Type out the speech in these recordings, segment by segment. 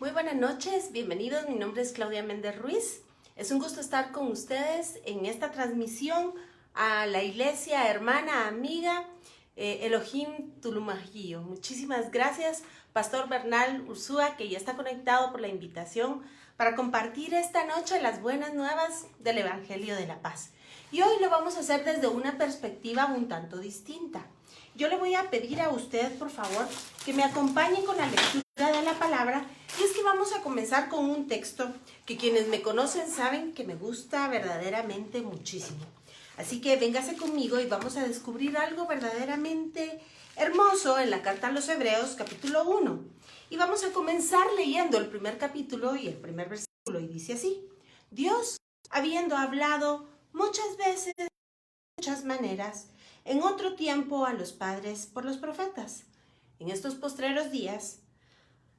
Muy buenas noches, bienvenidos. Mi nombre es Claudia Méndez Ruiz. Es un gusto estar con ustedes en esta transmisión a la iglesia hermana, amiga Elohim Tulumajillo. Muchísimas gracias, Pastor Bernal Ursúa, que ya está conectado, por la invitación para compartir esta noche las buenas nuevas del Evangelio de la Paz. Y hoy lo vamos a hacer desde una perspectiva un tanto distinta. Yo le voy a pedir a usted, por favor, que me acompañe con la lectura de la palabra. Y es que vamos a comenzar con un texto que quienes me conocen saben que me gusta verdaderamente muchísimo. Así que véngase conmigo y vamos a descubrir algo verdaderamente hermoso en la carta a los Hebreos, capítulo 1. Y vamos a comenzar leyendo el primer capítulo y el primer versículo. Y dice así: Dios, habiendo hablado muchas veces, de muchas maneras, en otro tiempo a los padres por los profetas, en estos postreros días,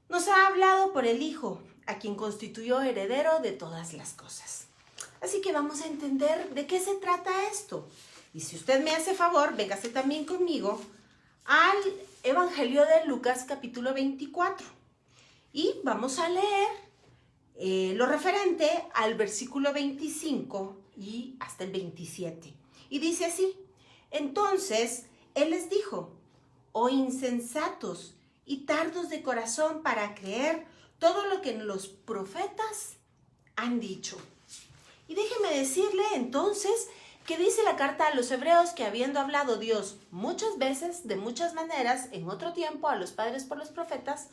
nos ha hablado por el Hijo, a quien constituyó heredero de todas las cosas. Así que vamos a entender de qué se trata esto. Y si usted me hace favor, véngase también conmigo al Evangelio de Lucas, capítulo 24. Y vamos a leer lo referente al versículo 25 y hasta el 27. Y dice así: Entonces Él les dijo: Oh insensatos y tardos de corazón para creer todo lo que los profetas han dicho. Y déjeme decirle entonces que dice la carta a los Hebreos que habiendo hablado Dios muchas veces, de muchas maneras, en otro tiempo a los padres por los profetas,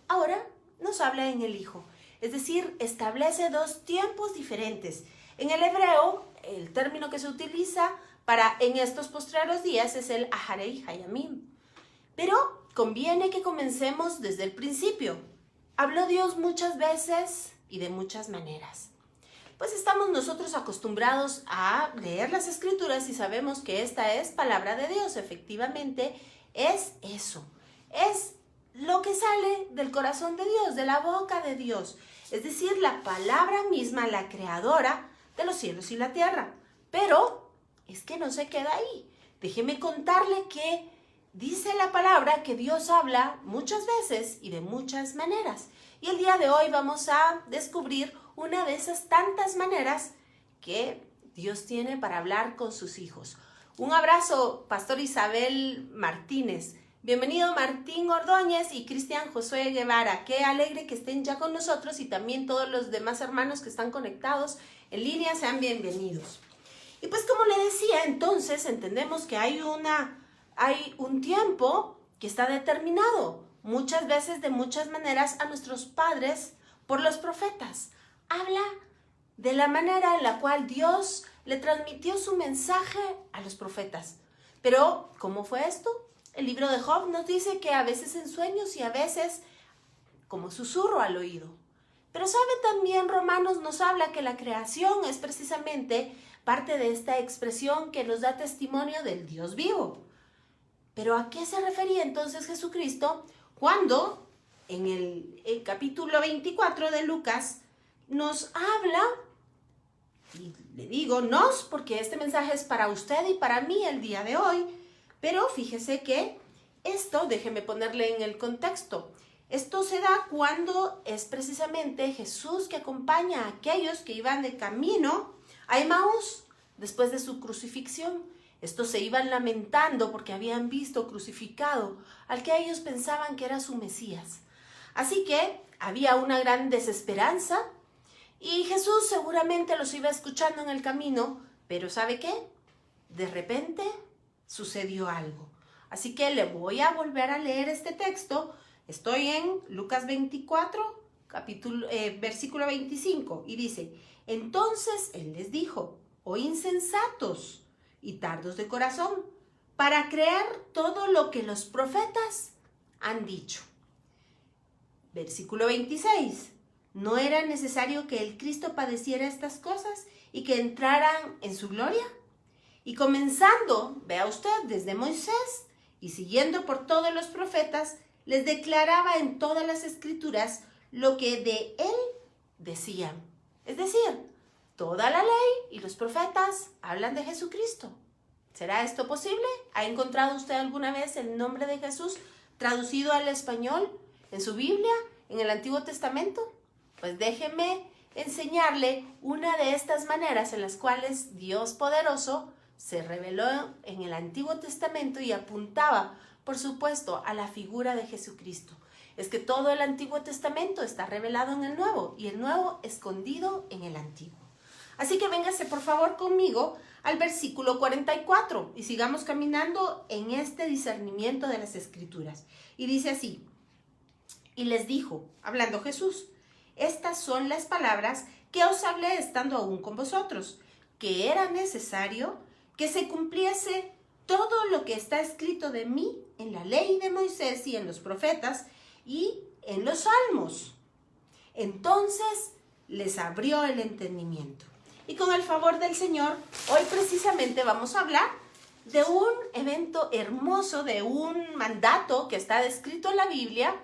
ahora nos habla en el Hijo. Es decir, establece dos tiempos diferentes. En el hebreo, el término que se utiliza para en estos postreros días es el Aharei Hayamim. Pero conviene que comencemos desde el principio. Habló Dios muchas veces y de muchas maneras. Pues estamos nosotros acostumbrados a leer las Escrituras y sabemos que esta es palabra de Dios. Efectivamente, es eso. Es lo que sale del corazón de Dios, de la boca de Dios. Es decir, la palabra misma, la creadora de los cielos y la tierra. Pero es que no se queda ahí. Déjeme contarle que dice la palabra que Dios habla muchas veces y de muchas maneras. Y el día de hoy vamos a descubrir una de esas tantas maneras que Dios tiene para hablar con sus hijos. Un abrazo, Pastor Isabel Martínez. Bienvenido Martín Ordóñez y Cristian Josué Guevara. Qué alegre que estén ya con nosotros, y también todos los demás hermanos que están conectados en línea, sean bienvenidos. Y pues como le decía, entonces entendemos que hay un tiempo que está determinado, muchas veces de muchas maneras, a nuestros padres por los profetas. Habla de la manera en la cual Dios le transmitió su mensaje a los profetas. Pero, ¿cómo fue esto? El libro de Job nos dice que a veces en sueños y a veces como susurro al oído. Pero sabe también, Romanos nos habla que la creación es precisamente parte de esta expresión que nos da testimonio del Dios vivo. Pero ¿a qué se refería entonces Jesucristo cuando en el capítulo 24 de Lucas nos habla, y le digo nos porque este mensaje es para usted y para mí el día de hoy, pero fíjese que esto, déjeme ponerle en el contexto, esto se da cuando es precisamente Jesús que acompaña a aquellos que iban de camino a Emaús después de su crucifixión. Estos se iban lamentando porque habían visto crucificado al que ellos pensaban que era su Mesías. Así que había una gran desesperanza y Jesús seguramente los iba escuchando en el camino, pero ¿sabe qué? De repente sucedió algo. Así que le voy a volver a leer este texto. Estoy en Lucas 24, versículo 25, y dice: Entonces Él les dijo: Oh insensatos y tardos de corazón, para creer todo lo que los profetas han dicho. Versículo 26. ¿No era necesario que el Cristo padeciera estas cosas y que entraran en su gloria? Y comenzando, vea usted, desde Moisés y siguiendo por todos los profetas, les declaraba en todas las Escrituras lo que de él decían. Es decir, toda la ley y los profetas hablan de Jesucristo. ¿Será esto posible? ¿Ha encontrado usted alguna vez el nombre de Jesús traducido al español en su Biblia? en el Antiguo Testamento? Pues déjeme enseñarle una de estas maneras en las cuales Dios poderoso se reveló en el Antiguo Testamento y apuntaba, por supuesto, a la figura de Jesucristo. Es que todo el Antiguo Testamento está revelado en el Nuevo y el Nuevo escondido en el Antiguo. Así que véngase por favor conmigo al versículo 44 y sigamos caminando en este discernimiento de las Escrituras. Y dice así: y les dijo, hablando Jesús, estas son las palabras que os hablé estando aún con vosotros, que era necesario que se cumpliese todo lo que está escrito de mí en la ley de Moisés y en los profetas y en los salmos. Entonces les abrió el entendimiento. Y con el favor del Señor, hoy precisamente vamos a hablar de un evento hermoso, de un mandato que está descrito en la Biblia,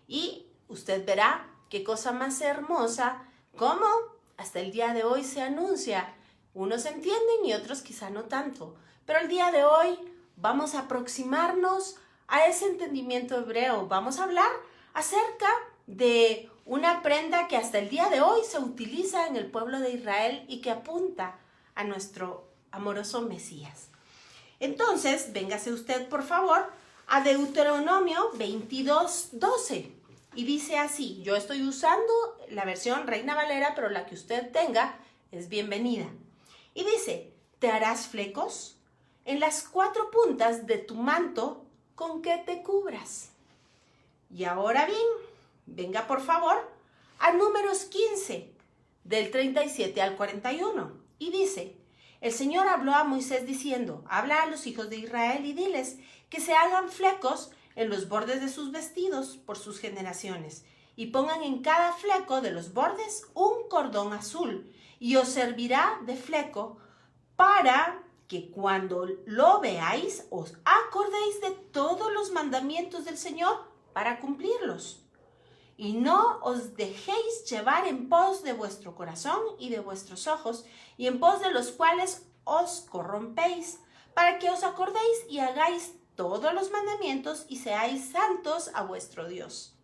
y usted verá qué cosa más hermosa, cómo hasta el día de hoy se anuncia. Unos entienden y otros quizá no tanto, pero el día de hoy vamos a aproximarnos a ese entendimiento hebreo. Vamos a hablar acerca de una prenda que hasta el día de hoy se utiliza en el pueblo de Israel y que apunta a nuestro amoroso Mesías. Entonces, véngase usted por favor a Deuteronomio 22:12 y dice así. Yo estoy usando la versión Reina Valera, pero la que usted tenga es bienvenida. Y dice: te harás flecos en las 4 puntas de tu manto con que te cubras. Y ahora bien, venga por favor a Números 15, del 37 al 41. Y dice: el Señor habló a Moisés diciendo, habla a los hijos de Israel y diles que se hagan flecos en los bordes de sus vestidos por sus generaciones, y pongan en cada fleco de los bordes un cordón azul, y os servirá de fleco para que cuando lo veáis os acordéis de todos los mandamientos del Señor para cumplirlos. Y no os dejéis llevar en pos de vuestro corazón y de vuestros ojos, y en pos de los cuales os corrompéis, para que os acordéis y hagáis todos los mandamientos y seáis santos a vuestro Dios.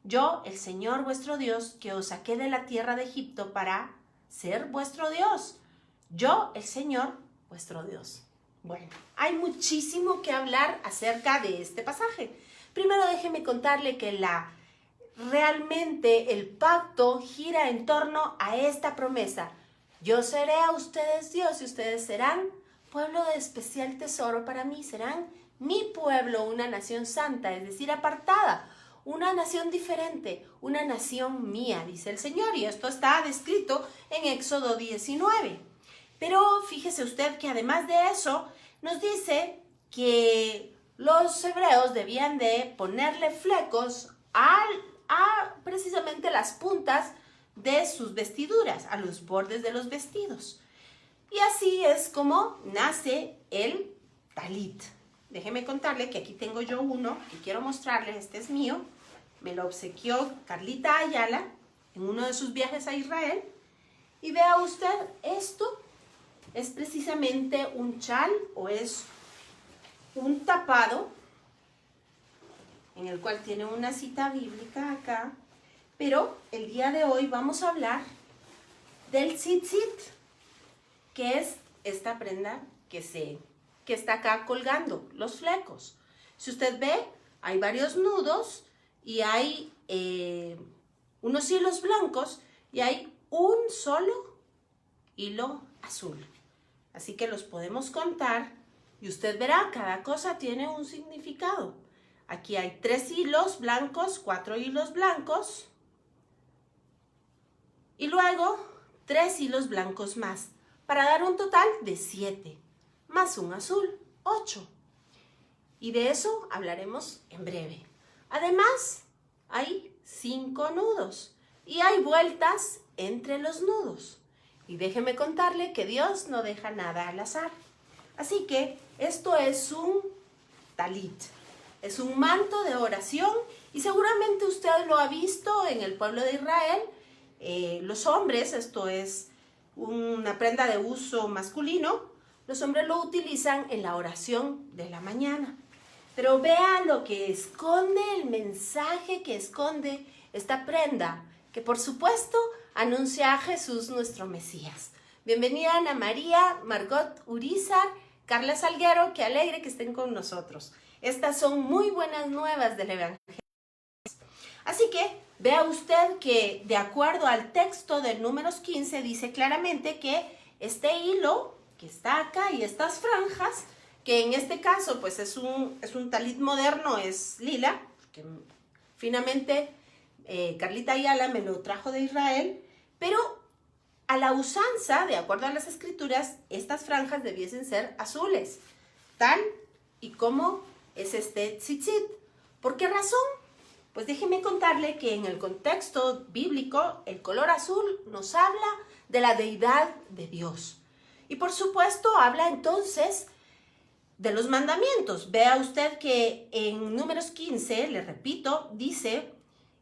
Yo, el Señor vuestro Dios, que os saqué de la tierra de Egipto para ser vuestro Dios. Yo, el Señor vuestro Dios. Bueno, hay muchísimo que hablar acerca de este pasaje. Primero déjeme contarle que realmente el pacto gira en torno a esta promesa. Yo seré a ustedes Dios y ustedes serán pueblo de especial tesoro para mí. Serán mi pueblo, una nación santa, es decir, apartada, una nación diferente, una nación mía, dice el Señor. Y esto está descrito en Éxodo 19. Pero fíjese usted que además de eso, nos dice que los hebreos debían de ponerle flecos a precisamente las puntas de sus vestiduras, a los bordes de los vestidos. Y así es como nace el talit. Déjeme contarle que aquí tengo yo uno que quiero mostrarle. Este es mío. Me lo obsequió Carlita Ayala en uno de sus viajes a Israel. Y vea usted, esto es precisamente un chal o es un tapado en el cual tiene una cita bíblica acá, pero el día de hoy vamos a hablar del tzitzit, que es esta prenda que está acá colgando, los flecos. Si usted ve, hay varios nudos y hay unos hilos blancos y hay un solo hilo azul. Así que los podemos contar y usted verá, cada cosa tiene un significado. Aquí hay 3 hilos blancos, 4 hilos blancos y luego 3 hilos blancos más, para dar un total de 7, más un azul, 8. Y de eso hablaremos en breve. Además, hay 5 nudos y hay vueltas entre los nudos. Y déjeme contarle que Dios no deja nada al azar. Así que esto es un talit. Es un manto de oración y seguramente usted lo ha visto en el pueblo de Israel. Los hombres, esto es una prenda de uso masculino, los hombres lo utilizan en la oración de la mañana. Pero vea lo que esconde, el mensaje que esconde esta prenda que por supuesto anuncia a Jesús nuestro Mesías. Bienvenida Ana María, Margot Urizar, Carla Salguero, qué alegre que estén con nosotros. Estas son muy buenas nuevas del Evangelio. Así que vea usted que de acuerdo al texto del Números 15 dice claramente que este hilo que está acá y estas franjas, que en este caso pues es un talit moderno, es lila, que finalmente Carlita Ayala me lo trajo de Israel, pero a la usanza, de acuerdo a las escrituras, estas franjas debiesen ser azules, tal y como es este tzitzit. ¿Por qué razón? Pues déjeme contarle que en el contexto bíblico el color azul nos habla de la deidad de Dios. Y por supuesto habla entonces de los mandamientos. Vea usted que en Números 15, le repito, dice: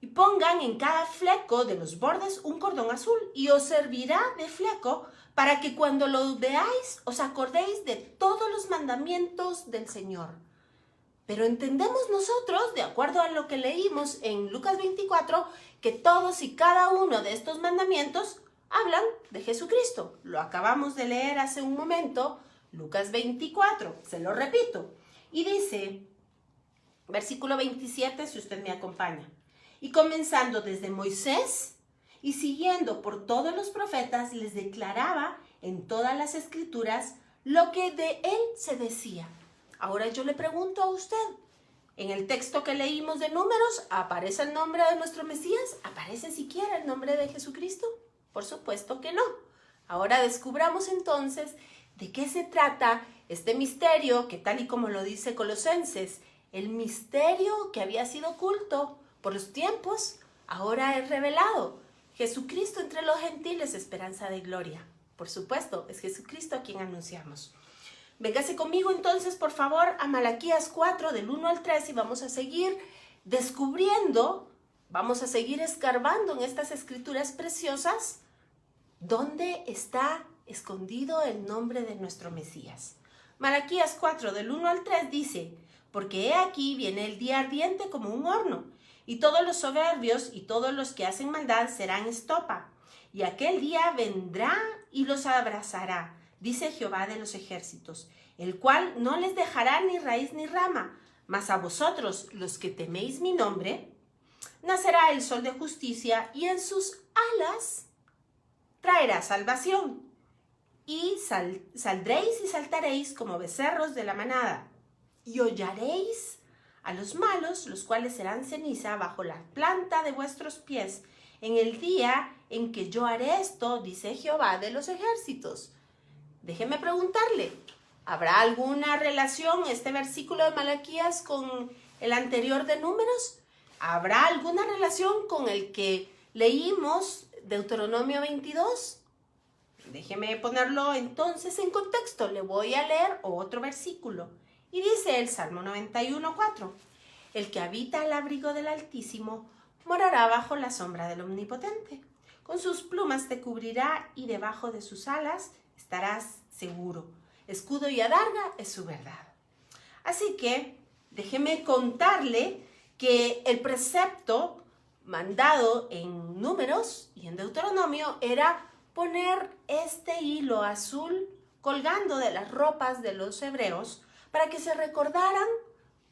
y pongan en cada fleco de los bordes un cordón azul, y os servirá de fleco para que cuando lo veáis os acordéis de todos los mandamientos del Señor. Pero entendemos nosotros, de acuerdo a lo que leímos en Lucas 24, que todos y cada uno de estos mandamientos hablan de Jesucristo. Lo acabamos de leer hace un momento, Lucas 24, se lo repito. Y dice, versículo 27, si usted me acompaña: y comenzando desde Moisés y siguiendo por todos los profetas, les declaraba en todas las escrituras lo que de él se decía. Ahora yo le pregunto a usted, ¿en el texto que leímos de Números aparece el nombre de nuestro Mesías? ¿Aparece siquiera el nombre de Jesucristo? Por supuesto que no. Ahora descubramos entonces de qué se trata este misterio que, tal y como lo dice Colosenses, el misterio que había sido oculto por los tiempos, ahora es revelado. Jesucristo entre los gentiles, esperanza de gloria. Por supuesto, es Jesucristo a quien anunciamos. Véngase conmigo entonces, por favor, a Malaquías 4, del 1 al 3, y vamos a seguir descubriendo, vamos a seguir escarbando en estas escrituras preciosas, dónde está escondido el nombre de nuestro Mesías. Malaquías 4, del 1 al 3 dice: porque he aquí viene el día ardiente como un horno, y todos los soberbios y todos los que hacen maldad serán estopa, y aquel día vendrá y los abrazará, dice Jehová de los ejércitos, el cual no les dejará ni raíz ni rama, mas a vosotros, los que teméis mi nombre, nacerá el sol de justicia, y en sus alas traerá salvación. Y saldréis y saltaréis como becerros de la manada, y hollaréis a los malos, los cuales serán ceniza bajo la planta de vuestros pies, en el día en que yo haré esto, dice Jehová de los ejércitos. Déjeme preguntarle, ¿habrá alguna relación este versículo de Malaquías con el anterior de Números? ¿Habrá alguna relación con el que leímos Deuteronomio 22? Déjeme ponerlo entonces en contexto. Le voy a leer otro versículo. Y dice el Salmo 91:4: el que habita al abrigo del Altísimo morará bajo la sombra del Omnipotente. Con sus plumas te cubrirá y debajo de sus alas estarás seguro. Escudo y adarga es su verdad. Así que déjeme contarle que el precepto mandado en Números y en Deuteronomio era poner este hilo azul colgando de las ropas de los hebreos para que se recordaran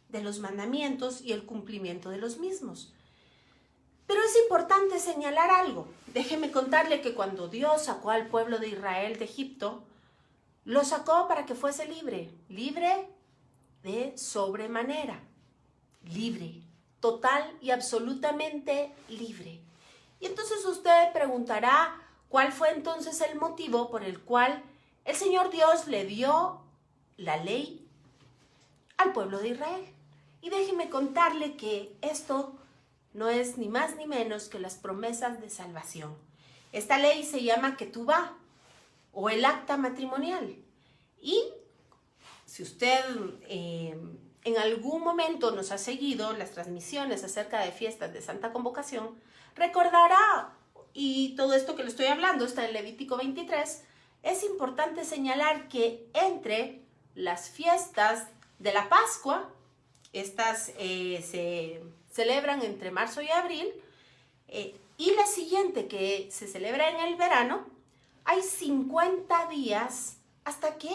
de los mandamientos y el cumplimiento de los mismos. Pero es importante señalar algo. Déjeme contarle que cuando Dios sacó al pueblo de Israel de Egipto, lo sacó para que fuese libre, libre de sobremanera, libre, total y absolutamente libre. Y entonces usted preguntará, ¿cuál fue entonces el motivo por el cual el Señor Dios le dio la ley al pueblo de Israel? Y déjeme contarle que esto no es ni más ni menos que las promesas de salvación. Esta ley se llama Ketubá, o el acta matrimonial. Y si usted en algún momento nos ha seguido las transmisiones acerca de fiestas de Santa Convocación, recordará, y todo esto que le estoy hablando está en Levítico 23, es importante señalar que entre las fiestas de la Pascua, estas se celebran entre marzo y abril, Y la siguiente, que se celebra en el verano, hay 50 días hasta que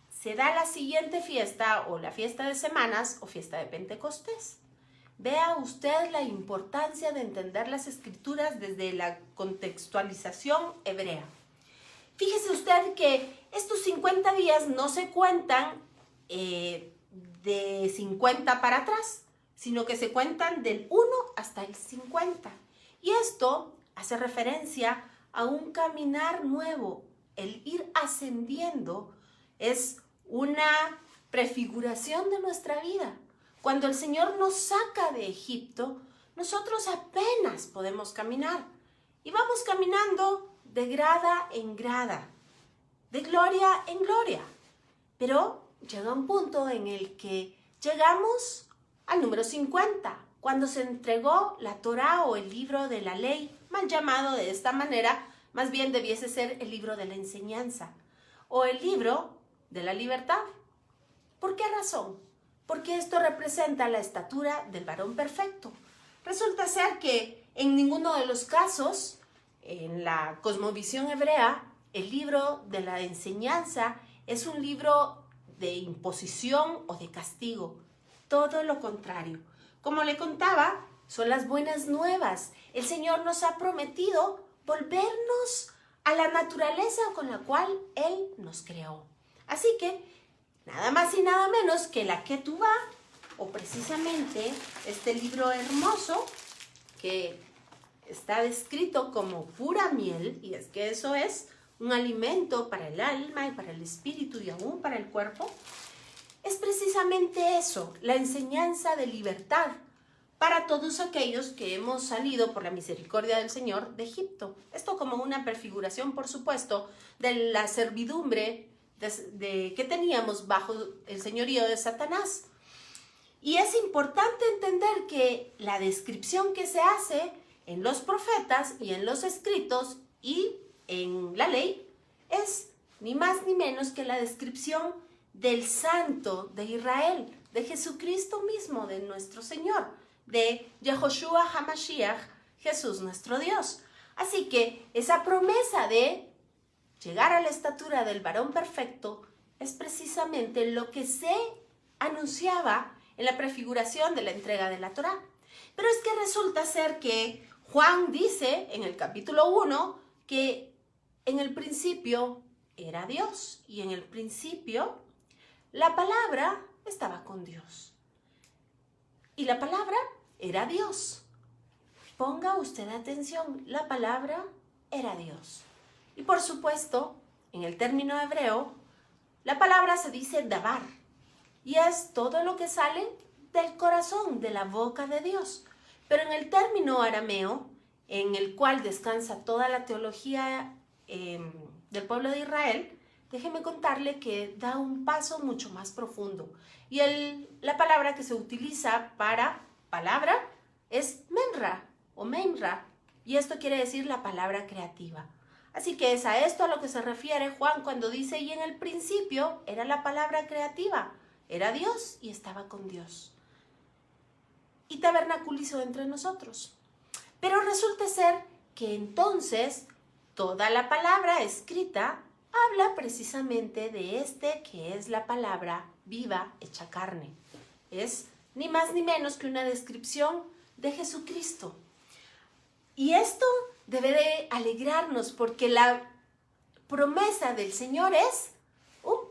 se da la siguiente fiesta, o la fiesta de semanas, o fiesta de Pentecostés. Vea usted la importancia de entender las escrituras desde la contextualización hebrea. Fíjese usted que estos 50 días no se cuentan de 50 para atrás, sino que se cuentan del 1 hasta el 50. Y esto hace referencia a un caminar nuevo. El ir ascendiendo es una prefiguración de nuestra vida. Cuando el Señor nos saca de Egipto, nosotros apenas podemos caminar. Y vamos caminando de grada en grada, de gloria en gloria. Pero llega un punto en el que llegamos al número 50, cuando se entregó la Torá o el libro de la ley, mal llamado de esta manera, más bien debiese ser el libro de la enseñanza o el libro de la libertad. ¿Por qué razón? Porque esto representa la estatura del varón perfecto. Resulta ser que en ninguno de los casos, en la cosmovisión hebrea, el libro de la enseñanza es un libro de imposición o de castigo. Todo lo contrario. Como le contaba, son las buenas nuevas. El Señor nos ha prometido volvernos a la naturaleza con la cual Él nos creó. Así que, nada más y nada menos que la Ketubá, o precisamente este libro hermoso que está descrito como pura miel, y es que eso es un alimento para el alma y para el espíritu y aún para el cuerpo, es precisamente eso, la enseñanza de libertad para todos aquellos que hemos salido por la misericordia del Señor de Egipto. Esto como una prefiguración, por supuesto, de la servidumbre que teníamos bajo el señorío de Satanás. Y es importante entender que la descripción que se hace en los profetas y en los escritos y en la ley es ni más ni menos que la descripción del Santo de Israel, de Jesucristo mismo, de nuestro Señor, de Yehoshua HaMashiach, Jesús nuestro Dios. Así que esa promesa de llegar a la estatura del varón perfecto es precisamente lo que se anunciaba en la prefiguración de la entrega de la Torá. Pero es que resulta ser que Juan dice en el capítulo 1 que en el principio era Dios y en el principio la palabra estaba con Dios. Y la palabra era Dios. Ponga usted atención, la palabra era Dios. Y por supuesto, en el término hebreo, la palabra se dice davar. Y es todo lo que sale del corazón, de la boca de Dios. Pero en el término arameo, en el cual descansa toda la teología del pueblo de Israel, déjeme contarle que da un paso mucho más profundo. Y la palabra que se utiliza para palabra es menra o memra. Y esto quiere decir la palabra creativa. Así que es a esto a lo que se refiere Juan cuando dice, y en el principio era la palabra creativa. Era Dios y estaba con Dios. Y tabernaculizó entre nosotros. Pero resulta ser que entonces toda la palabra escrita habla precisamente de que es la palabra viva hecha carne. Es ni más ni menos que una descripción de Jesucristo. Y esto debe de alegrarnos porque la promesa del Señor es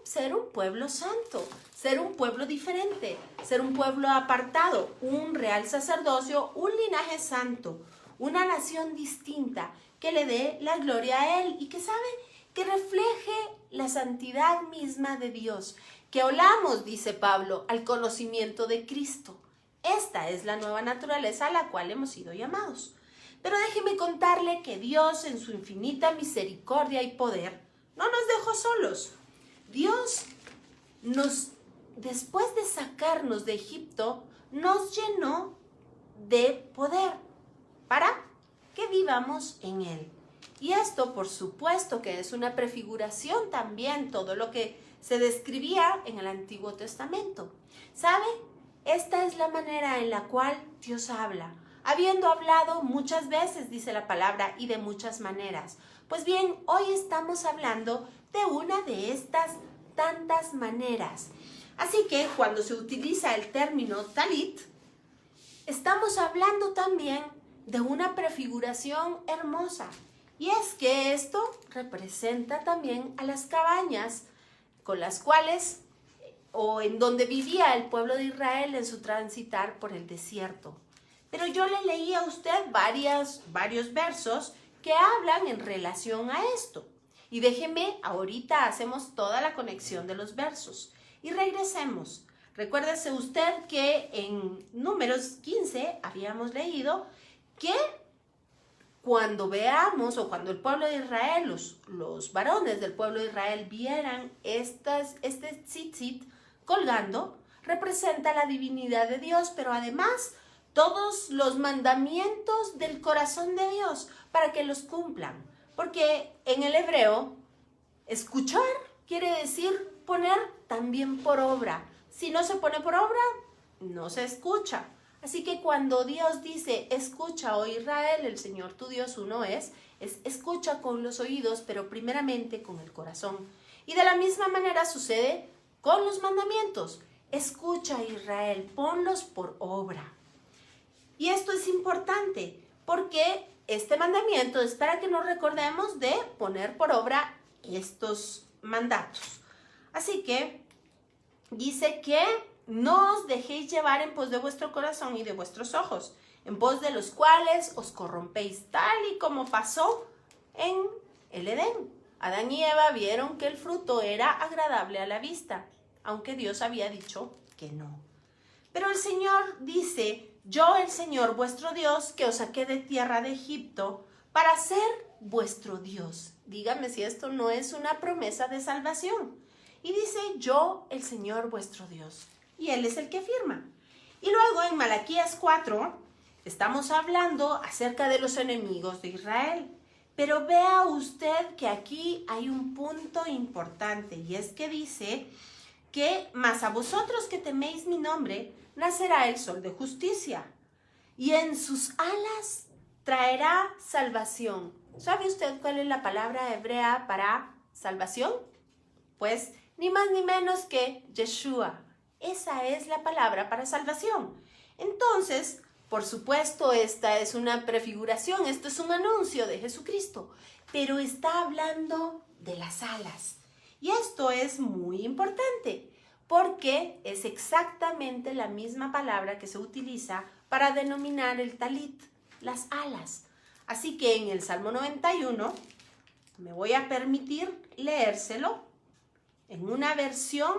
ser un pueblo santo, ser un pueblo diferente, ser un pueblo apartado, un real sacerdocio, un linaje santo, una nación distinta que le dé la gloria a Él y que refleje la santidad misma de Dios, que olamos, dice Pablo, al conocimiento de Cristo. Esta es la nueva naturaleza a la cual hemos sido llamados. Pero déjeme contarle que Dios, en su infinita misericordia y poder, no nos dejó solos. Dios después de sacarnos de Egipto, nos llenó de poder para que vivamos en Él. Y esto, por supuesto, que es una prefiguración también, todo lo que se describía en el Antiguo Testamento. ¿Sabe? Esta es la manera en la cual Dios habla. habiendo hablado muchas veces, dice la palabra, y de muchas maneras. Pues bien, hoy estamos hablando de una de estas tantas maneras. Así que cuando se utiliza el término talit, estamos hablando también de una prefiguración hermosa. Y es que esto representa también a las cabañas con las cuales o en donde vivía el pueblo de Israel en su transitar por el desierto. Pero yo le leí a usted varios versos que hablan en relación a esto. Y déjeme, ahorita hacemos toda la conexión de los versos. Y regresemos. Recuérdese usted que en Números 15 habíamos leído que cuando veamos o cuando el pueblo de Israel, los varones del pueblo de Israel vieran este tzitzit colgando, representa la divinidad de Dios, pero además todos los mandamientos del corazón de Dios para que los cumplan. Porque en el hebreo, escuchar quiere decir poner también por obra. Si no se pone por obra, no se escucha. Así que cuando Dios dice, escucha, oh Israel, el Señor tu Dios uno es escucha con los oídos, pero primeramente con el corazón. Y de la misma manera sucede con los mandamientos. Escucha, Israel, ponlos por obra. Y esto es importante porque este mandamiento es para que nos recordemos de poner por obra estos mandatos. Así que dice que no os dejéis llevar en pos de vuestro corazón y de vuestros ojos, en pos de los cuales os corrompéis, tal y como pasó en el Edén. Adán y Eva vieron que el fruto era agradable a la vista, aunque Dios había dicho que no. Pero el Señor dice, yo el Señor vuestro Dios, que os saqué de tierra de Egipto, para ser vuestro Dios. Dígame si esto no es una promesa de salvación. Y dice, yo el Señor vuestro Dios. Y Él es el que firma. Y luego en Malaquías 4 estamos hablando acerca de los enemigos de Israel. Pero vea usted que aquí hay un punto importante. Y es que dice que mas a vosotros que teméis mi nombre, nacerá el sol de justicia. Y en sus alas traerá salvación. ¿Sabe usted cuál es la palabra hebrea para salvación? Pues ni más ni menos que Yeshua. Esa es la palabra para salvación. Entonces, por supuesto, esta es una prefiguración, esto es un anuncio de Jesucristo, pero está hablando de las alas. Y esto es muy importante, porque es exactamente la misma palabra que se utiliza para denominar el talit, las alas. Así que en el Salmo 91, me voy a permitir leérselo en una versión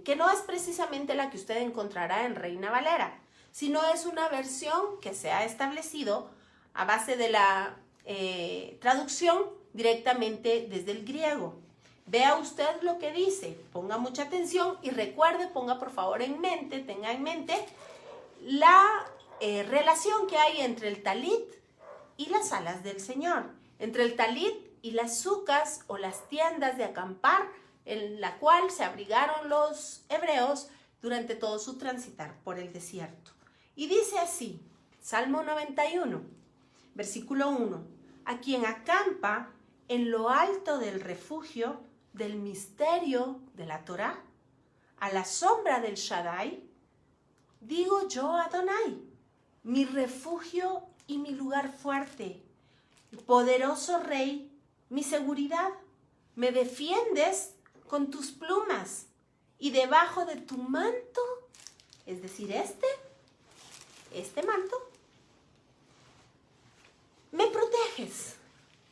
que no es precisamente la que usted encontrará en Reina Valera, sino es una versión que se ha establecido a base de la traducción directamente desde el griego. Vea usted lo que dice, ponga mucha atención y recuerde, ponga por favor en mente, tenga en mente la relación que hay entre el talit y las alas del Señor, entre el talit y las sucas o las tiendas de acampar en la cual se abrigaron los hebreos durante todo su transitar por el desierto. Y dice así, Salmo 91, versículo 1, a quien acampa en lo alto del refugio del misterio de la Torá, a la sombra del Shaddai, digo yo Adonai, mi refugio y mi lugar fuerte, poderoso Rey, mi seguridad, me defiendes con tus plumas y debajo de tu manto, es decir, este manto, me proteges,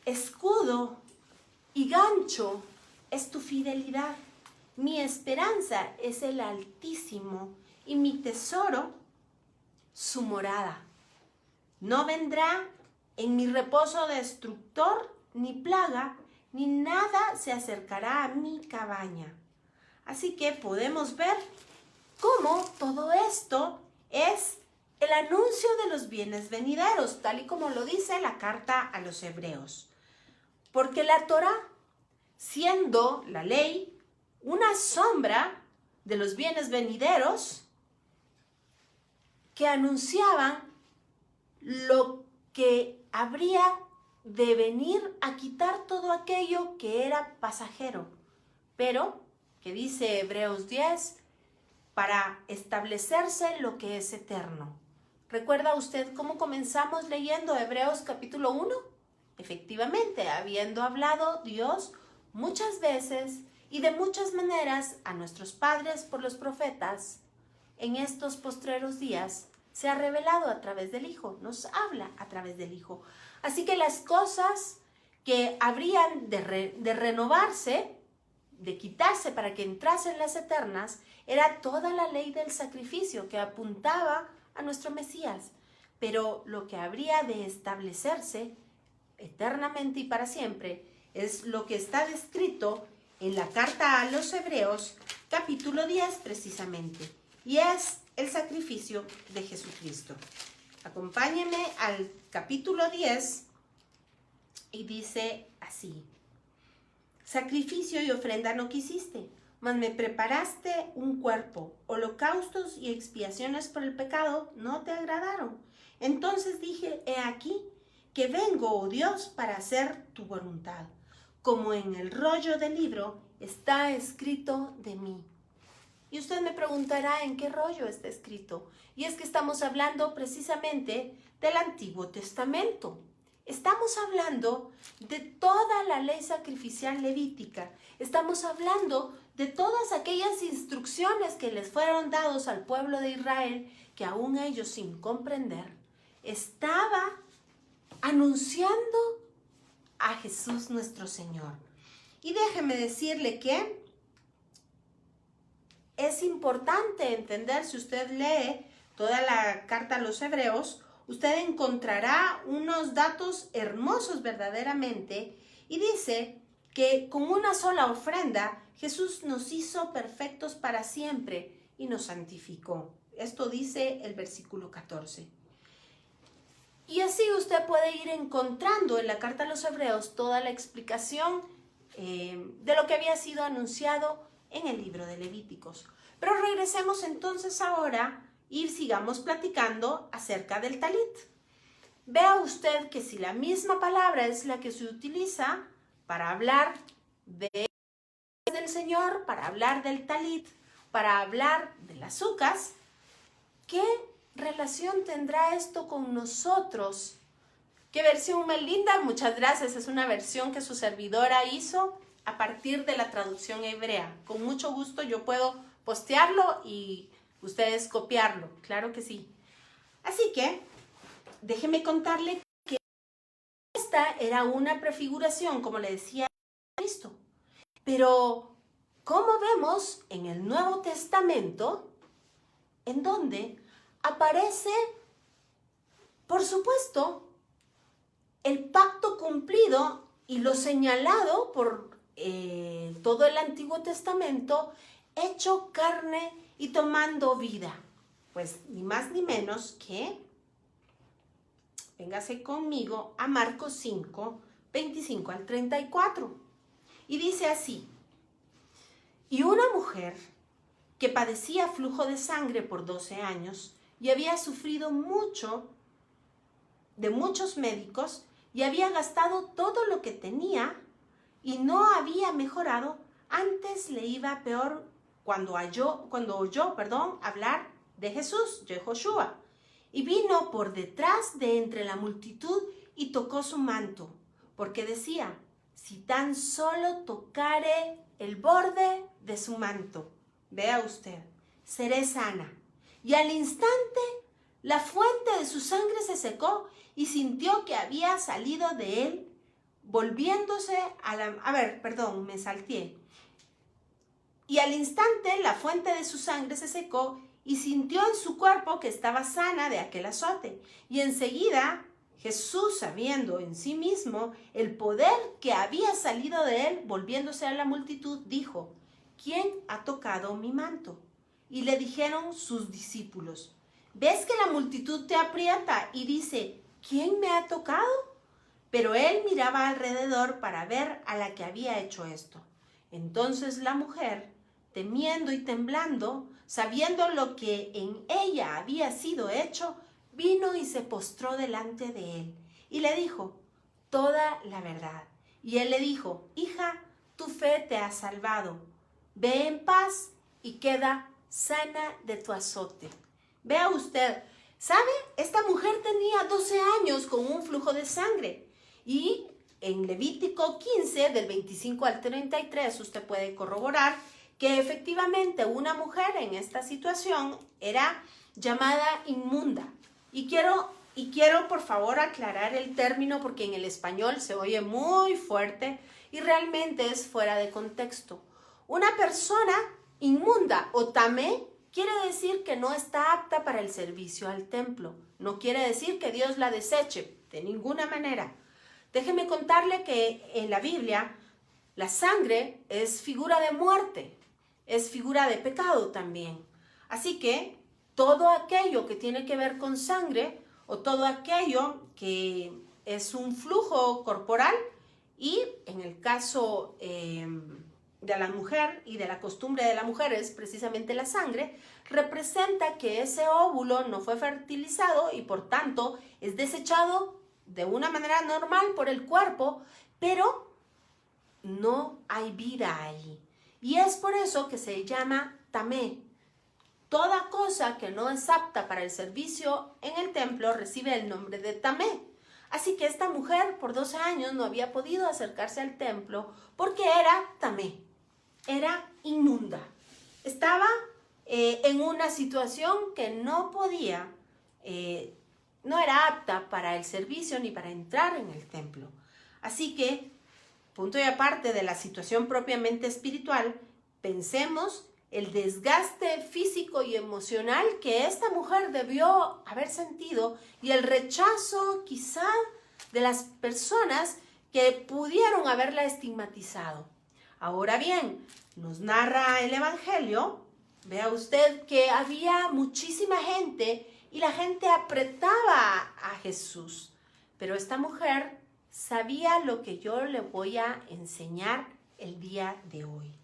escudo y gancho es tu fidelidad, mi esperanza es el Altísimo y mi tesoro su morada. No vendrá en mi reposo destructor ni plaga, ni nada se acercará a mi cabaña. Así que podemos ver cómo todo esto es el anuncio de los bienes venideros, tal y como lo dice la carta a los hebreos. Porque la Torá, siendo la ley una sombra de los bienes venideros, que anunciaban lo que habría de venir a quitar todo aquello que era pasajero, pero, que dice Hebreos 10, para establecerse lo que es eterno. ¿Recuerda usted cómo comenzamos leyendo Hebreos capítulo 1? Efectivamente, habiendo hablado Dios muchas veces y de muchas maneras a nuestros padres por los profetas, en estos postreros días se ha revelado a través del Hijo, nos habla a través del Hijo. Así que las cosas que habrían de renovarse, de quitarse para que entrasen las eternas, era toda la ley del sacrificio que apuntaba a nuestro Mesías. Pero lo que habría de establecerse eternamente y para siempre es lo que está descrito en la carta a los Hebreos, capítulo 10 precisamente, y es el sacrificio de Jesucristo. Acompáñenme al capítulo 10 y dice así: sacrificio y ofrenda no quisiste, mas me preparaste un cuerpo. Holocaustos y expiaciones por el pecado no te agradaron. Entonces dije, he aquí que vengo, oh Dios, para hacer tu voluntad. Como en el rollo del libro está escrito de mí. Y usted me preguntará en qué rollo está escrito. Y es que estamos hablando precisamente del Antiguo Testamento. Estamos hablando de toda la ley sacrificial levítica. Estamos hablando de todas aquellas instrucciones que les fueron dados al pueblo de Israel, que aún ellos sin comprender, estaba anunciando a Jesús nuestro Señor. Y déjeme decirle que es importante entender, si usted lee toda la carta a los Hebreos, usted encontrará unos datos hermosos verdaderamente, y dice que con una sola ofrenda Jesús nos hizo perfectos para siempre y nos santificó. Esto dice el versículo 14. Y así usted puede ir encontrando en la carta a los Hebreos toda la explicación de lo que había sido anunciado en el libro de Levíticos. Pero regresemos entonces ahora y sigamos platicando acerca del talit. Vea usted que si la misma palabra es la que se utiliza para hablar del Señor, para hablar del talit, para hablar de las hucas, ¿qué relación tendrá esto con nosotros? ¿Qué versión más linda? Muchas gracias. Es una versión que su servidora hizo a partir de la traducción hebrea. Con mucho gusto yo puedo postearlo y ustedes copiarlo. Claro que sí. Así que déjeme contarle que esta era una prefiguración, como le decía, de Cristo. Pero, como vemos en el Nuevo Testamento, en donde aparece, por supuesto, el pacto cumplido y lo señalado por todo el Antiguo Testamento, hecho carne y tomando vida. Pues ni más ni menos que, véngase conmigo a Marcos 5, 25 al 34. Y dice así: y una mujer que padecía flujo de sangre por 12 años y había sufrido mucho de muchos médicos y había gastado todo lo que tenía y no había mejorado, antes le iba peor cuando oyó hablar de Jesús, Yehoshua, y vino por detrás de entre la multitud y tocó su manto, porque decía, si tan solo tocare el borde de su manto, vea usted, seré sana. Y al instante la fuente de su sangre se secó y sintió que había salido de él, volviéndose a la... me salteé. Y al instante la fuente de su sangre se secó y sintió en su cuerpo que estaba sana de aquel azote. Y enseguida Jesús, sabiendo en sí mismo el poder que había salido de él, volviéndose a la multitud, dijo, ¿quién ha tocado mi manto? Y le dijeron sus discípulos, ¿ves que la multitud te aprieta? Y dice, ¿quién me ha tocado? Pero él miraba alrededor para ver a la que había hecho esto. Entonces la mujer, temiendo y temblando, sabiendo lo que en ella había sido hecho, vino y se postró delante de él y le dijo toda la verdad. Y él le dijo, hija, tu fe te ha salvado. Ve en paz y queda sana de tu azote. Vea usted, ¿sabe? Esta mujer tenía 12 años con un flujo de sangre. Y en Levítico 15, del 25 al 33, usted puede corroborar que efectivamente una mujer en esta situación era llamada inmunda. Y quiero por favor aclarar el término porque en el español se oye muy fuerte y realmente es fuera de contexto. Una persona inmunda o tamé quiere decir que no está apta para el servicio al templo. No quiere decir que Dios la deseche, de ninguna manera. Déjeme contarle que en la Biblia la sangre es figura de muerte, es figura de pecado también. Así que todo aquello que tiene que ver con sangre o todo aquello que es un flujo corporal y en el caso de la mujer y de la costumbre de la mujer es precisamente la sangre, representa que ese óvulo no fue fertilizado y por tanto es desechado de una manera normal por el cuerpo, pero no hay vida ahí. Y es por eso que se llama tamé. Toda cosa que no es apta para el servicio en el templo recibe el nombre de tamé. Así que esta mujer por 12 años no había podido acercarse al templo porque era tamé, era inmunda. Estaba en una situación que no podía, no era apta para el servicio ni para entrar en el templo. Así que, punto y aparte de la situación propiamente espiritual, pensemos el desgaste físico y emocional que esta mujer debió haber sentido y el rechazo quizá de las personas que pudieron haberla estigmatizado. Ahora bien, nos narra el Evangelio, vea usted que había muchísima gente y la gente apretaba a Jesús, pero esta mujer sabía lo que yo le voy a enseñar el día de hoy.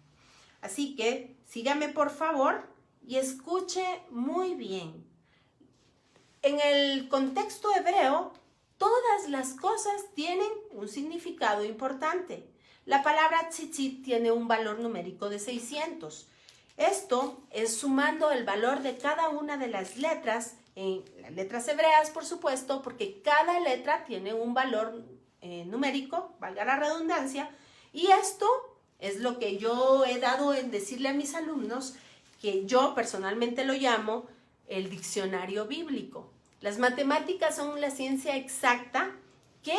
Así que sígame por favor y escuche muy bien. En el contexto hebreo, todas las cosas tienen un significado importante. La palabra tzitzit tiene un valor numérico de 600. Esto es sumando el valor de cada una de las letras, en las letras hebreas por supuesto, porque cada letra tiene un valor numérico, valga la redundancia, y esto es lo que yo he dado en decirle a mis alumnos, que yo personalmente lo llamo el diccionario bíblico. Las matemáticas son la ciencia exacta que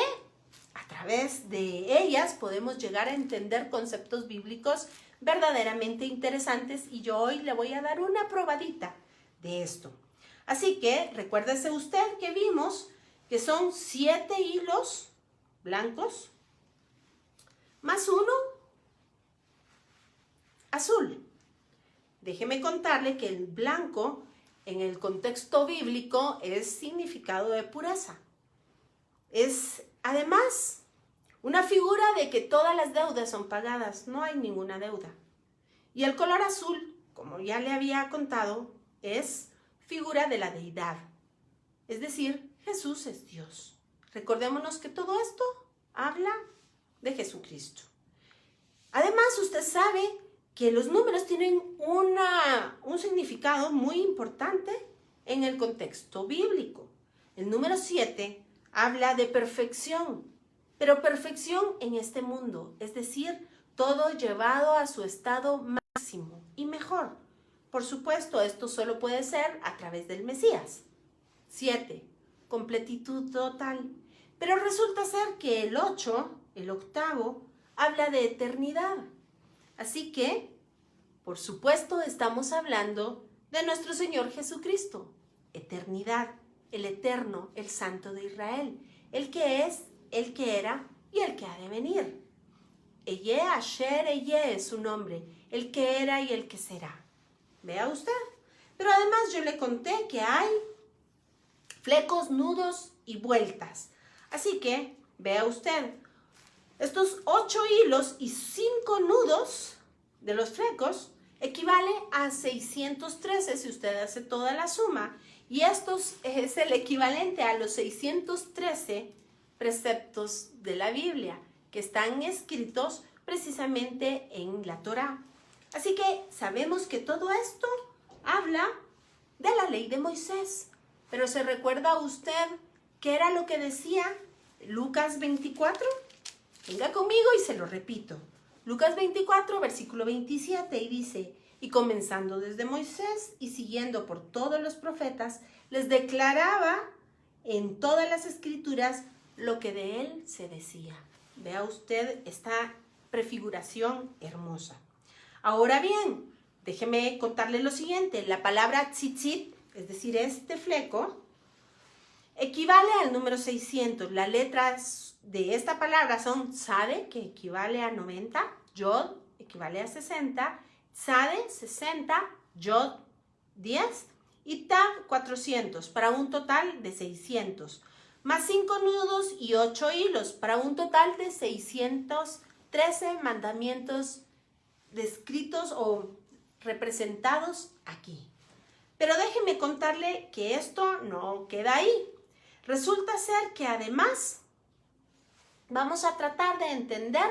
a través de ellas podemos llegar a entender conceptos bíblicos verdaderamente interesantes y yo hoy le voy a dar una probadita de esto. Así que recuérdese usted que vimos que son 7 hilos blancos más uno azul. Déjeme contarle que el blanco en el contexto bíblico es significado de pureza. Es además una figura de que todas las deudas son pagadas, no hay ninguna deuda. Y el color azul, como ya le había contado, es figura de la deidad. Es decir, Jesús es Dios. Recordémonos que todo esto habla de Jesucristo. Además, usted sabe que los números tienen un significado muy importante en el contexto bíblico. El número 7 habla de perfección, pero perfección en este mundo, es decir, todo llevado a su estado máximo y mejor. Por supuesto, esto solo puede ser a través del Mesías. 7, completitud total. Pero resulta ser que el 8, el octavo, habla de eternidad. Así que, por supuesto, estamos hablando de nuestro Señor Jesucristo. Eternidad, el eterno, el Santo de Israel, el que es, el que era y el que ha de venir. Eye, Asher, Eye es su nombre, el que era y el que será. Vea usted. Pero además yo le conté que hay flecos, nudos y vueltas. Así que, vea usted, estos 8 hilos y 5 nudos de los flecos equivale a 613 si usted hace toda la suma. Y esto es el equivalente a los 613 preceptos de la Biblia que están escritos precisamente en la Torá. Así que sabemos que todo esto habla de la ley de Moisés. Pero ¿se recuerda usted qué era lo que decía Lucas 24? Venga conmigo y se lo repito. Lucas 24, versículo 27, y dice: y comenzando desde Moisés y siguiendo por todos los profetas, les declaraba en todas las escrituras lo que de él se decía. Vea usted esta prefiguración hermosa. Ahora bien, déjeme contarle lo siguiente. La palabra tzitzit, es decir, este fleco, equivale al número 600. Las letras de esta palabra son Tzade, que equivale a 90, Yod, equivale a 60, Tzade, 60, Yod, 10 y Tav, 400, para un total de 600, más 5 nudos y 8 hilos, para un total de 613 mandamientos descritos o representados aquí. Pero déjeme contarle que esto no queda ahí. Resulta ser que además vamos a tratar de entender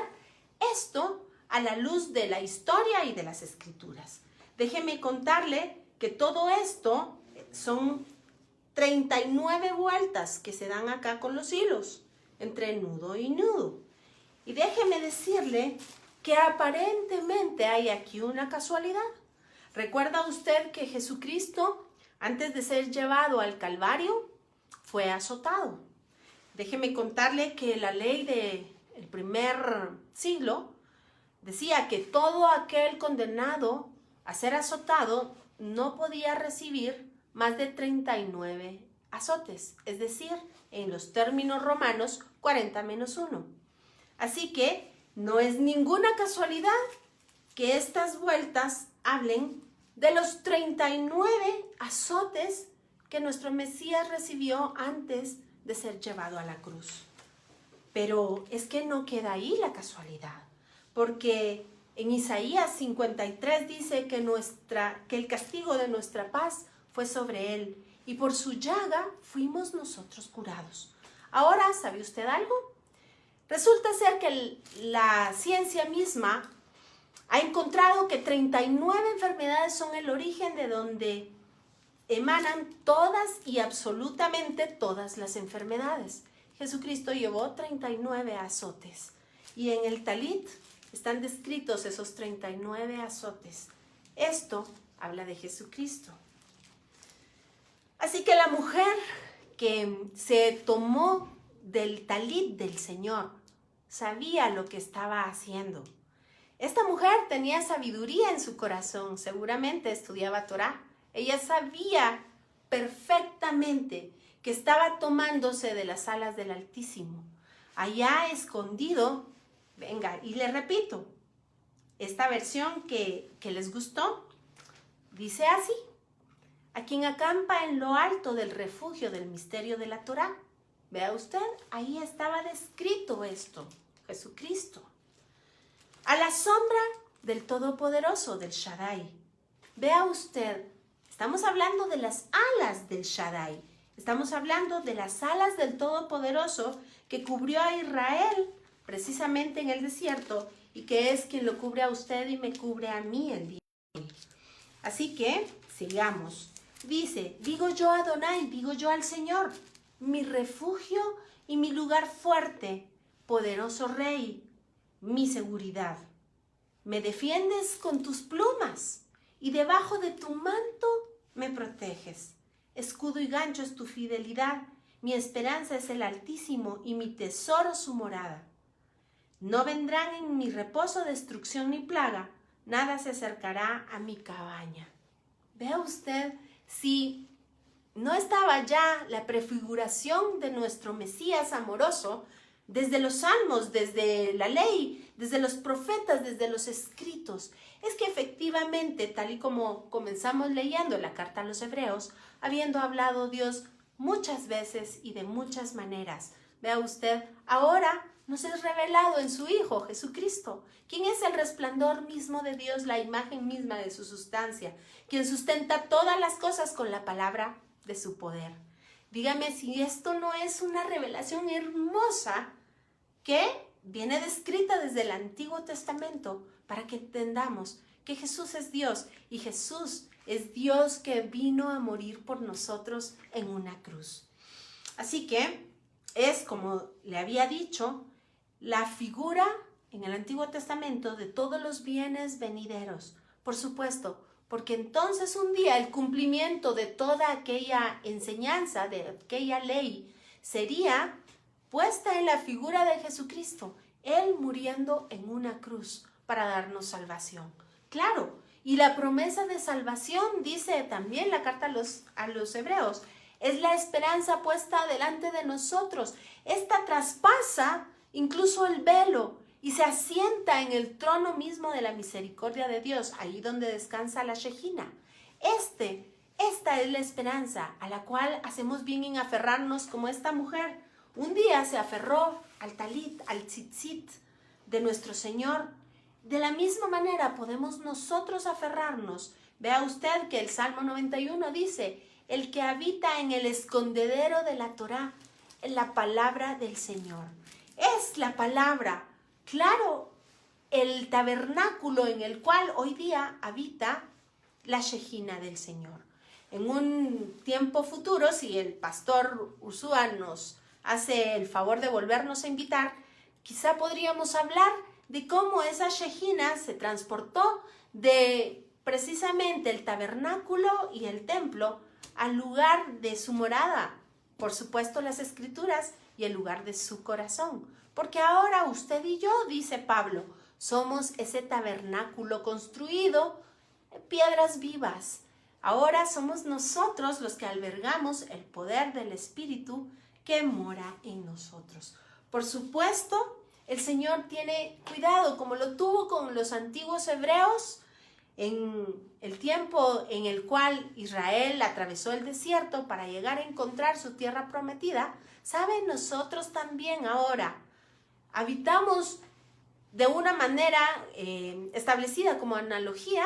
esto a la luz de la historia y de las escrituras. Déjeme contarle que todo esto son 39 vueltas que se dan acá con los hilos, entre nudo y nudo. Y déjeme decirle que aparentemente hay aquí una casualidad. ¿Recuerda usted que Jesucristo, antes de ser llevado al Calvario, fue azotado? Déjeme contarle que la ley del primer siglo decía que todo aquel condenado a ser azotado no podía recibir más de 39 azotes, es decir, en los términos romanos, 40 menos 1. Así que no es ninguna casualidad que estas vueltas hablen de los 39 azotes que nuestro Mesías recibió antes de ser llevado a la cruz. Pero es que no queda ahí la casualidad, porque en Isaías 53 dice que el castigo de nuestra paz fue sobre él, y por su llaga fuimos nosotros curados. Ahora, ¿sabe usted algo? Resulta ser que la ciencia misma ha encontrado que 39 enfermedades son el origen de donde emanan todas y absolutamente todas las enfermedades. Jesucristo llevó 39 azotes y en el Talit están descritos esos 39 azotes. Esto habla de Jesucristo. Así que la mujer que se tomó del Talit del Señor sabía lo que estaba haciendo. Esta mujer tenía sabiduría en su corazón, seguramente estudiaba Torá. Ella sabía perfectamente que estaba tomándose de las alas del Altísimo. Allá escondido, venga, y le repito, esta versión que les gustó, dice así: a quien acampa en lo alto del refugio del misterio de la Torá. Vea usted, ahí estaba descrito esto, Jesucristo. A la sombra del Todopoderoso, del Shaddai. Vea usted, estamos hablando de las alas del Shaddai. Estamos hablando de las alas del Todopoderoso que cubrió a Israel precisamente en el desierto y que es quien lo cubre a usted y me cubre a mí el día de hoy. Así que, sigamos. Dice, digo yo a Adonai, digo yo al Señor, mi refugio y mi lugar fuerte, poderoso Rey, mi seguridad. Me defiendes con tus plumas y debajo de tu manto me proteges. Escudo y gancho es tu fidelidad, mi esperanza es el Altísimo y mi tesoro su morada. No vendrán en mi reposo destrucción ni plaga, nada se acercará a mi cabaña. Vea usted, si no estaba ya la prefiguración de nuestro Mesías amoroso, desde los salmos, desde la ley, desde los profetas, desde los escritos, es que efectivamente, tal y como comenzamos leyendo la carta a los hebreos, habiendo hablado Dios muchas veces y de muchas maneras. Vea usted, ahora nos es revelado en su Hijo Jesucristo, quien es el resplandor mismo de Dios, la imagen misma de su sustancia, quien sustenta todas las cosas con la palabra de su poder. Dígame si esto no es una revelación hermosa que viene descrita desde el Antiguo Testamento para que entendamos que Jesús es Dios y Jesús es Dios que vino a morir por nosotros en una cruz. Así que es, como le había dicho, la figura en el Antiguo Testamento de todos los bienes venideros. Por supuesto, porque entonces un día el cumplimiento de toda aquella enseñanza, de aquella ley, sería puesta en la figura de Jesucristo, Él muriendo en una cruz para darnos salvación. Claro, y la promesa de salvación, dice también la carta a los hebreos, es la esperanza puesta delante de nosotros. Esta traspasa incluso el velo y se asienta en el trono mismo de la misericordia de Dios, ahí donde descansa la Shejina. Esta es la esperanza a la cual hacemos bien en aferrarnos como esta mujer. Un día se aferró al talit, al tzitzit de nuestro Señor. De la misma manera podemos nosotros aferrarnos. Vea usted que el Salmo 91 dice: el que habita en el escondedero de la Torá, en la palabra del Señor. Es la palabra, claro, el tabernáculo en el cual hoy día habita la Shejina del Señor. En un tiempo futuro, si el pastor Ursúa nos hace el favor de volvernos a invitar, quizá podríamos hablar de cómo esa Shejina se transportó de precisamente el tabernáculo y el templo al lugar de su morada, por supuesto las Escrituras, y el lugar de su corazón. Porque ahora usted y yo, dice Pablo, somos ese tabernáculo construido en piedras vivas. Ahora somos nosotros los que albergamos el poder del Espíritu que mora en nosotros. Por supuesto, el Señor tiene cuidado, como lo tuvo con los antiguos hebreos, en el tiempo en el cual Israel atravesó el desierto para llegar a encontrar su tierra prometida. ¿Saben? Nosotros también ahora habitamos de una manera establecida como analogía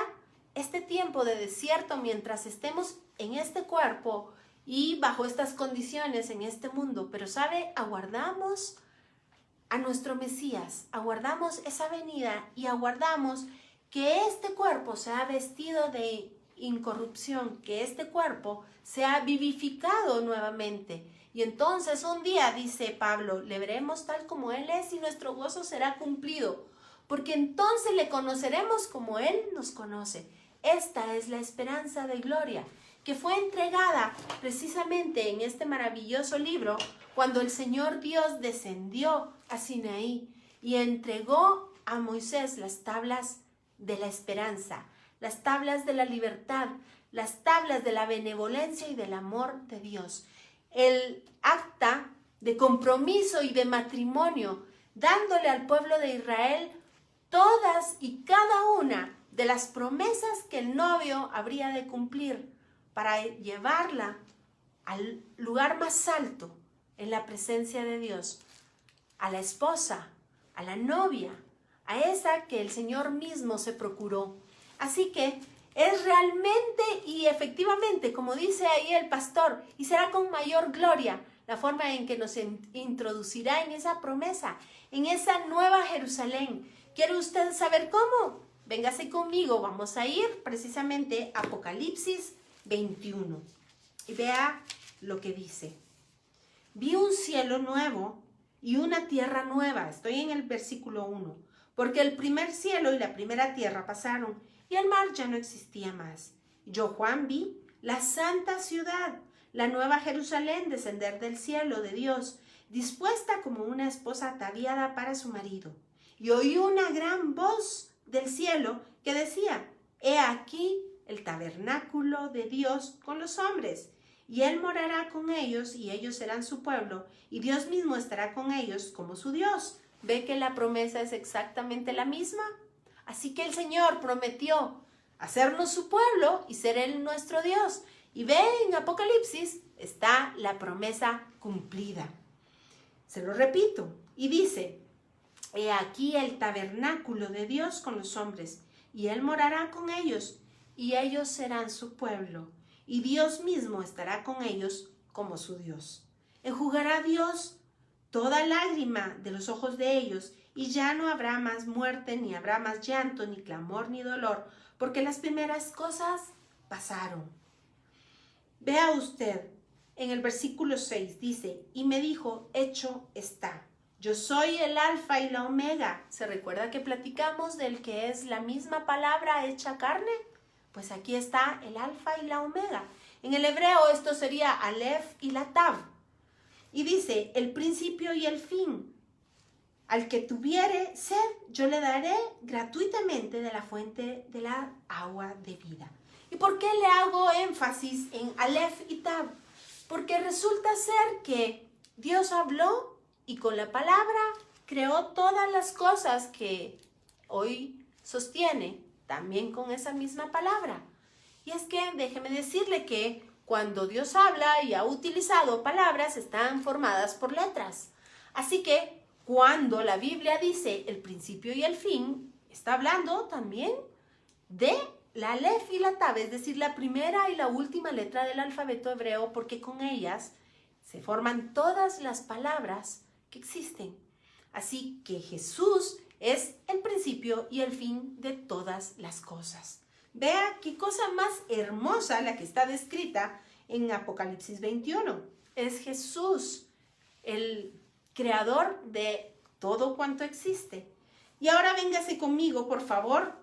este tiempo de desierto mientras estemos en este cuerpo y bajo estas condiciones en este mundo. Pero ¿sabe? Aguardamos a nuestro Mesías, aguardamos esa venida y aguardamos que este cuerpo sea vestido de incorrupción, que este cuerpo sea vivificado nuevamente. Y entonces un día, dice Pablo, le veremos tal como Él es y nuestro gozo será cumplido, porque entonces le conoceremos como Él nos conoce. Esta es la esperanza de gloria que fue entregada precisamente en este maravilloso libro cuando el Señor Dios descendió a Sinaí y entregó a Moisés las tablas de la esperanza, las tablas de la libertad, las tablas de la benevolencia y del amor de Dios. El acta de compromiso y de matrimonio, dándole al pueblo de Israel todas y cada una de las promesas que el novio habría de cumplir para llevarla al lugar más alto en la presencia de Dios, a la esposa, a la novia, a esa que el Señor mismo se procuró. Así que es realmente y efectivamente, como dice ahí el pastor, y será con mayor gloria la forma en que nos introducirá en esa promesa, en esa nueva Jerusalén. ¿Quiere usted saber cómo? Véngase conmigo, vamos a ir precisamente a Apocalipsis 21 y vea lo que dice. Vi un cielo nuevo y una tierra nueva. Estoy en el versículo 1. Porque el primer cielo y la primera tierra pasaron, y el mar ya no existía más. Yo, Juan, vi la santa ciudad, la nueva Jerusalén, descender del cielo de Dios, dispuesta como una esposa ataviada para su marido. Y oí una gran voz del cielo que decía: He aquí el tabernáculo de Dios con los hombres, y Él morará con ellos, y ellos serán su pueblo, y Dios mismo estará con ellos como su Dios. ¿Ve que la promesa es exactamente la misma? Así que el Señor prometió hacernos su pueblo y ser Él nuestro Dios. Y ve en Apocalipsis, está la promesa cumplida. Se lo repito, y dice: he aquí el tabernáculo de Dios con los hombres, y Él morará con ellos, y ellos serán su pueblo, y Dios mismo estará con ellos como su Dios. Enjugará Dios toda lágrima de los ojos de ellos, y ya no habrá más muerte, ni habrá más llanto, ni clamor, ni dolor, porque las primeras cosas pasaron. Vea usted, en el versículo 6 dice: y me dijo, hecho está. Yo soy el alfa y la omega. ¿Se recuerda que platicamos del que es la misma palabra hecha carne? Pues aquí está el alfa y la omega. En el hebreo esto sería Aleph y la Tav. Y dice: el principio y el fin. Al que tuviere sed, yo le daré gratuitamente de la fuente de la agua de vida. ¿Y por qué le hago énfasis en Aleph y Tav? Porque resulta ser que Dios habló y con la palabra creó todas las cosas que hoy sostiene, también con esa misma palabra. Y es que déjeme decirle que cuando Dios habla y ha utilizado palabras, están formadas por letras. Así que cuando la Biblia dice el principio y el fin, está hablando también de la Aleph y la Tav, es decir, la primera y la última letra del alfabeto hebreo, porque con ellas se forman todas las palabras que existen. Así que Jesús es el principio y el fin de todas las cosas. Vea qué cosa más hermosa la que está descrita en Apocalipsis 21. Es Jesús, el creador de todo cuanto existe. Y ahora véngase conmigo, por favor,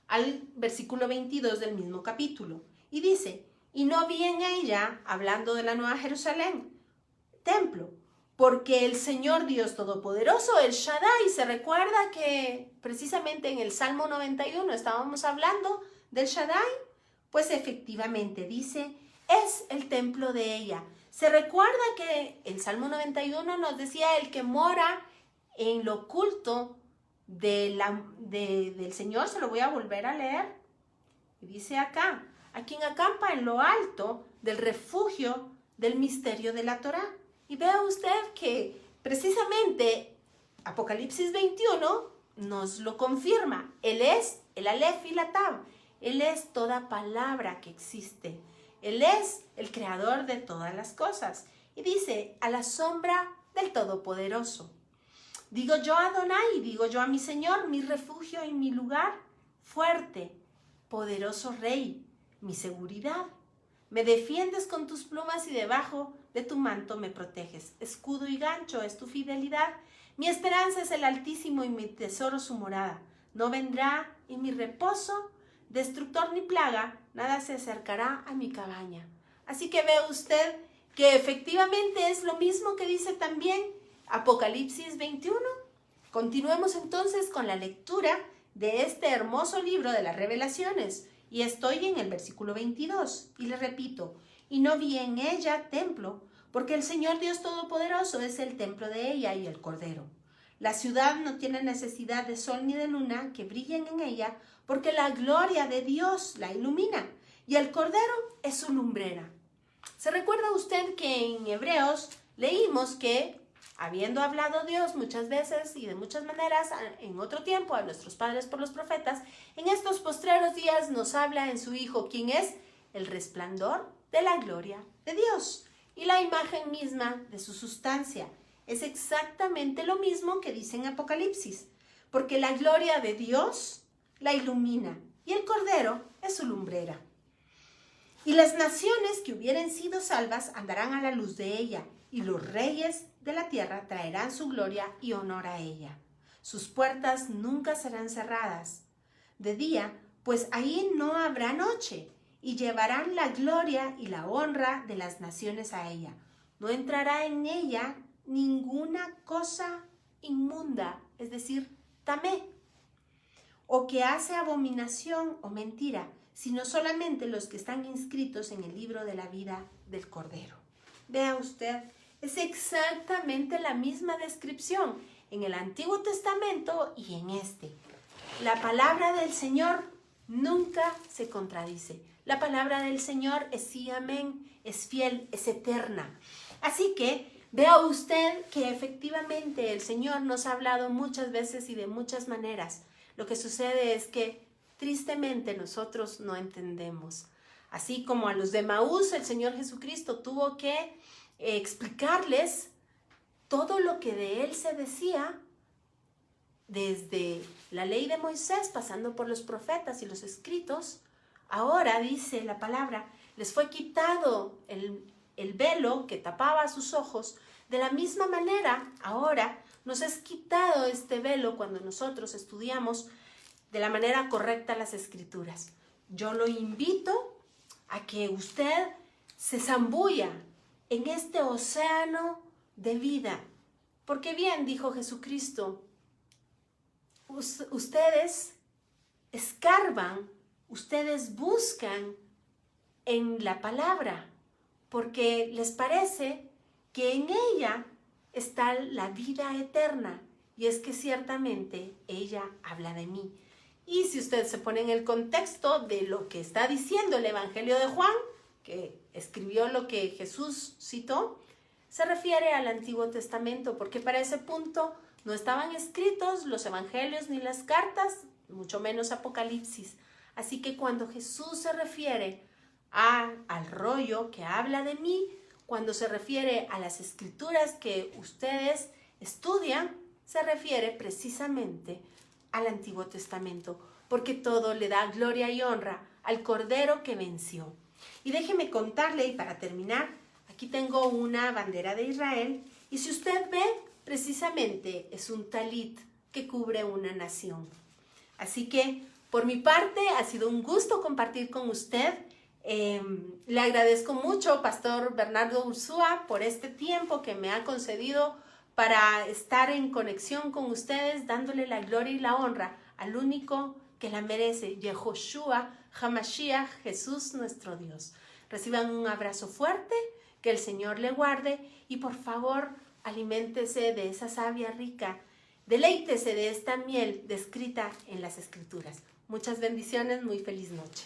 al versículo 22 del mismo capítulo. Y dice: y no vi en ella, hablando de la Nueva Jerusalén, templo, porque el Señor Dios Todopoderoso, el Shaddai, se recuerda que precisamente en el Salmo 91 estábamos hablando del Shaddai, pues efectivamente dice: es el templo de ella. Se recuerda que el Salmo 91 nos decía: el que mora en lo oculto del Señor. Se lo voy a volver a leer. Y dice acá: a quien acampa en lo alto del refugio del misterio de la Torá. Y vea usted que precisamente Apocalipsis 21 nos lo confirma. Él es el Aleph y la Tav. Él es toda palabra que existe. Él es el creador de todas las cosas. Y dice: a la sombra del Todopoderoso. Digo yo a Adonai, digo yo a mi Señor, mi refugio y mi lugar fuerte, poderoso Rey, mi seguridad. Me defiendes con tus plumas y debajo de tu manto me proteges. Escudo y gancho es tu fidelidad. Mi esperanza es el Altísimo y mi tesoro su morada. No vendrá en mi reposo destructor ni plaga, nada se acercará a mi cabaña. Así que ve usted que efectivamente es lo mismo que dice también Apocalipsis 21. Continuemos entonces con la lectura de este hermoso libro de las Revelaciones. Y estoy en el versículo 22. Y le repito: y no vi en ella templo, porque el Señor Dios Todopoderoso es el templo de ella y el Cordero. La ciudad no tiene necesidad de sol ni de luna que brillen en ella, porque la gloria de Dios la ilumina, y el Cordero es su lumbrera. ¿Se recuerda usted que en Hebreos leímos que, habiendo hablado Dios muchas veces y de muchas maneras en otro tiempo a nuestros padres por los profetas, en estos postreros días nos habla en su Hijo, quien es el resplandor de la gloria de Dios y la imagen misma de su sustancia? Es exactamente lo mismo que dice en Apocalipsis, porque la gloria de Dios la ilumina y el Cordero es su lumbrera. Y las naciones que hubieren sido salvas andarán a la luz de ella, y los reyes de la tierra traerán su gloria y honor a ella. Sus puertas nunca serán cerradas de día, pues ahí no habrá noche, y llevarán la gloria y la honra de las naciones a ella. No entrará en ella ninguna cosa inmunda, es decir, tamé, o que hace abominación o mentira, sino solamente los que están inscritos en el libro de la vida del Cordero. Vea usted, es exactamente la misma descripción en el Antiguo Testamento y en este. La palabra del Señor nunca se contradice. La palabra del Señor es sí, amén, es fiel, es eterna. Así que vea usted que efectivamente el Señor nos ha hablado muchas veces y de muchas maneras. Lo que sucede es que tristemente nosotros no entendemos. Así como a los de Maús, el Señor Jesucristo tuvo que explicarles todo lo que de Él se decía, desde la ley de Moisés, pasando por los profetas y los escritos. Ahora, dice la palabra, les fue quitado el velo que tapaba sus ojos. De la misma manera, ahora nos es quitado este velo cuando nosotros estudiamos de la manera correcta las escrituras. Yo lo invito a que usted se zambulla en este océano de vida. Porque bien, dijo Jesucristo, ustedes escarban, ustedes buscan en la palabra, porque les parece que en ella está la vida eterna, y es que ciertamente ella habla de mí. Y si usted se pone en el contexto de lo que está diciendo el Evangelio de Juan, que escribió lo que Jesús citó, se refiere al Antiguo Testamento, porque para ese punto no estaban escritos los evangelios ni las cartas, mucho menos Apocalipsis. Así que cuando Jesús se refiere al rollo que habla de mí, cuando se refiere a las escrituras que ustedes estudian, se refiere precisamente al Antiguo Testamento, porque todo le da gloria y honra al Cordero que venció. Y déjeme contarle, y para terminar, aquí tengo una bandera de Israel, y si usted ve, precisamente es un talit que cubre una nación. Así que, por mi parte, ha sido un gusto compartir con usted. Le agradezco mucho, Pastor Bernardo Ursúa, por este tiempo que me ha concedido para estar en conexión con ustedes, dándole la gloria y la honra al único que la merece, Yehoshua HaMashiach, Jesús nuestro Dios. Reciban un abrazo fuerte, que el Señor le guarde, y por favor, aliméntese de esa savia rica, deleítese de esta miel descrita en las Escrituras. Muchas bendiciones, muy feliz noche.